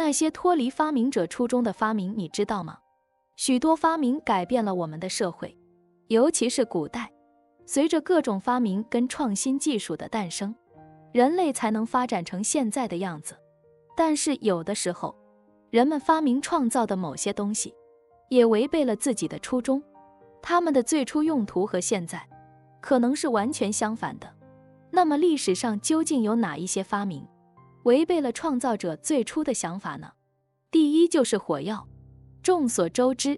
那些脱离发明者初衷的发明，你知道吗？许多发明改变了我们的社会，尤其是古代。随着各种发明跟创新技术的诞生，人类才能发展成现在的样子。但是有的时候，人们发明创造的某些东西，也违背了自己的初衷，他们的最初用途和现在可能是完全相反的。那么历史上究竟有哪一些发明违背了创造者最初的想法呢？第一就是火药。众所周知，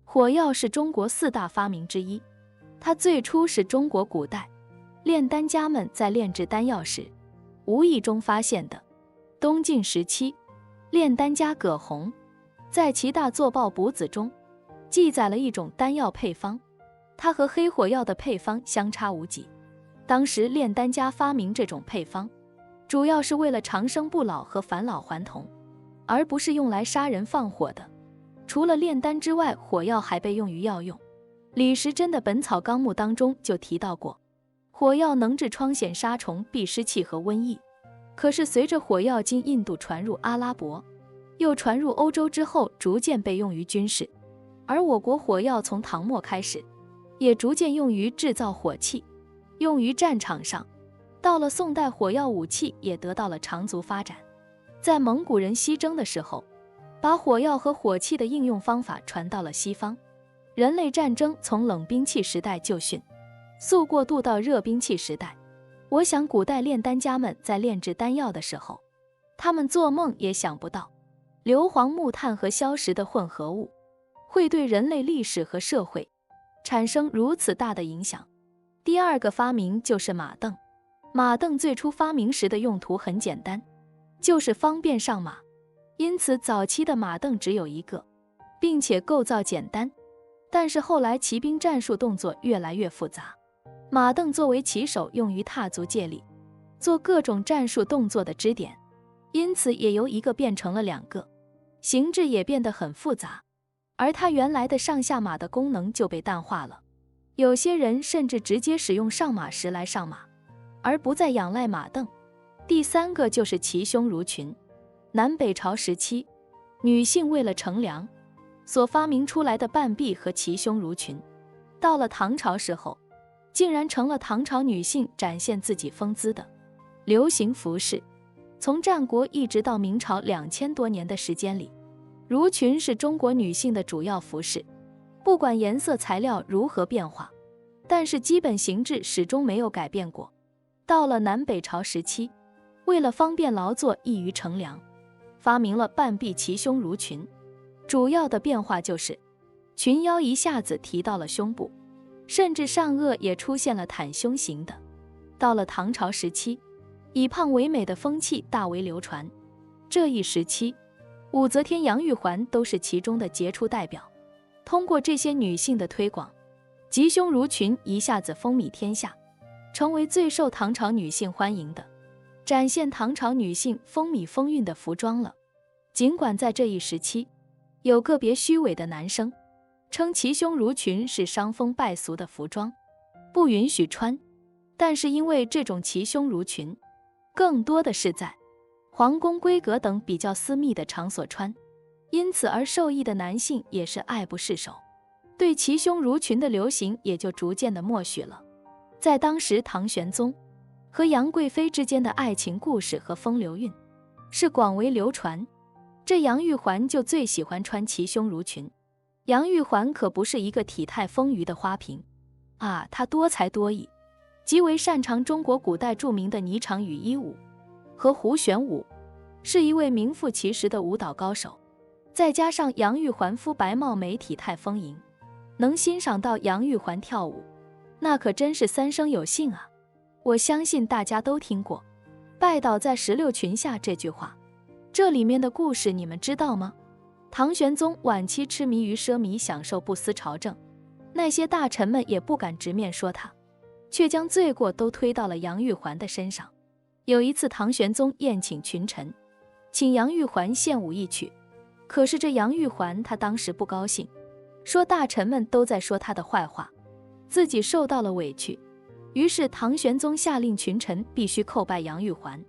火药是中国4大发明之一，它最初是中国古代炼丹家们在炼制丹药时无意中发现的。东晋时期，炼丹家葛洪在其大作报卜子中记载了一种丹药配方，它和黑火药的配方相差无几。当时炼丹家发明这种配方，主要是为了长生不老和返老还童，而不是用来杀人放火的。除了炼丹之外，火药还被用于药用。李时珍的《本草纲目》当中就提到过，火药能治疮癣、杀虫、避湿气和瘟疫。可是随着火药经印度传入阿拉伯，又传入欧洲之后，逐渐被用于军事。而我国火药从唐末开始，也逐渐用于制造火器，用于战场上。到了宋代，火药武器也得到了长足发展。在蒙古人西征的时候，把火药和火器的应用方法传到了西方。人类战争从冷兵器时代就迅速过渡到热兵器时代。我想古代炼丹家们在炼制丹药的时候，他们做梦也想不到硫磺、木炭和硝石的混合物会对人类历史和社会产生如此大的影响。第二个发明就是马镫。马镫最初发明时的用途很简单，就是方便上马，因此早期的马镫只有一个，并且构造简单。但是后来骑兵战术动作越来越复杂，马镫作为骑手用于踏足借力，做各种战术动作的支点，因此也由一个变成了2个，形制也变得很复杂，而它原来的上下马的功能就被淡化了。有些人甚至直接使用上马石来上马，而不再仰赖马镫。第3个就是齐胸襦裙。南北朝时期，女性为了乘凉所发明出来的半臂和齐胸襦裙，到了唐朝时候，竟然成了唐朝女性展现自己风姿的流行服饰。从战国一直到明朝2000多年的时间里，襦裙是中国女性的主要服饰。不管颜色材料如何变化，但是基本形制始终没有改变过。到了南北朝时期，为了方便劳作、易于乘凉，发明了半臂齐胸襦裙。主要的变化就是裙腰一下子提到了胸部，甚至上颚也出现了袒胸型的。到了唐朝时期，以胖为美的风气大为流传。这一时期，武则天、杨玉环都是其中的杰出代表。通过这些女性的推广，及胸襦裙一下子风靡天下，成为最受唐朝女性欢迎的，展现唐朝女性风靡风韵的服装了。尽管在这一时期，有个别虚伪的男生称齐胸襦裙是伤风败俗的服装，不允许穿，但是因为这种齐胸襦裙更多的是在皇宫、闺阁等比较私密的场所穿，因此而受益的男性也是爱不释手，对齐胸襦裙的流行也就逐渐的默许了。在当时，唐玄宗和杨贵妃之间的爱情故事和风流韵是广为流传，这杨玉环就最喜欢穿齐胸襦裙。杨玉环可不是一个体态丰腴的花瓶啊，她多才多艺，极为擅长中国古代著名的霓裳羽衣舞和胡旋舞，是一位名副其实的舞蹈高手。再加上杨玉环肤白貌美，体态丰盈，能欣赏到杨玉环跳舞，那可真是三生有幸啊。我相信大家都听过拜倒在16裙下这句话，这里面的故事你们知道吗？唐玄宗晚期痴迷于奢靡，享受不思朝政，那些大臣们也不敢直面说他，却将罪过都推到了杨玉环的身上。有一次，唐玄宗宴请群臣，请杨玉环献舞一曲，可是这杨玉环她当时不高兴，说大臣们都在说她的坏话，自己受到了委屈。于是唐玄宗下令群臣必须叩拜杨玉环。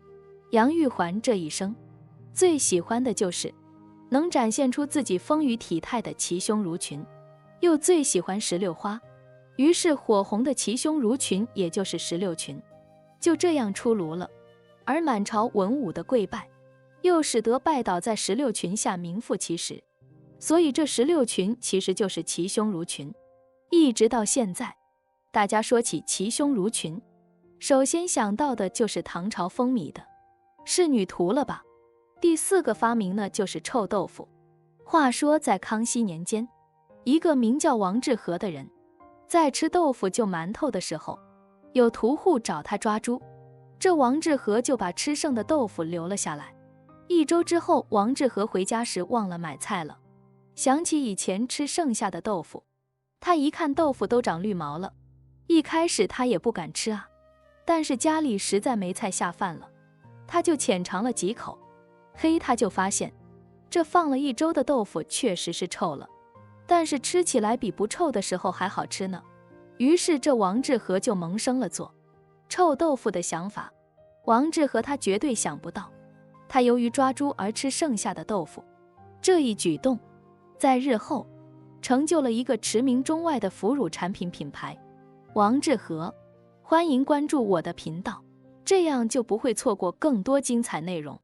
杨玉环这一生最喜欢的就是能展现出自己丰腴体态的齐胸襦裙，又最喜欢石榴花，于是火红的齐胸襦裙也就是石榴裙，就这样出炉了。而满朝文武的跪拜，又使得拜倒在石榴裙下名副其实。所以这石榴裙其实就是齐胸襦裙。一直到现在，大家说起齐胸襦裙，首先想到的就是唐朝风靡的仕女图了吧。第4个发明呢，就是臭豆腐。话说在康熙年间，一个名叫王致和的人，在吃豆腐就馒头的时候，有屠户找他抓猪，这王致和就把吃剩的豆腐留了下来。1周之后，王致和回家时忘了买菜了，想起以前吃剩下的豆腐，他一看豆腐都长绿毛了，一开始他也不敢吃啊，但是家里实在没菜下饭了，他就浅尝了几口，他就发现这放了1周的豆腐确实是臭了，但是吃起来比不臭的时候还好吃呢。于是这王致和就萌生了做臭豆腐的想法。王致和他绝对想不到，他由于抓猪而吃剩下的豆腐，这一举动在日后成就了一个驰名中外的腐乳产品品牌王致和。欢迎关注我的频道，这样就不会错过更多精彩内容。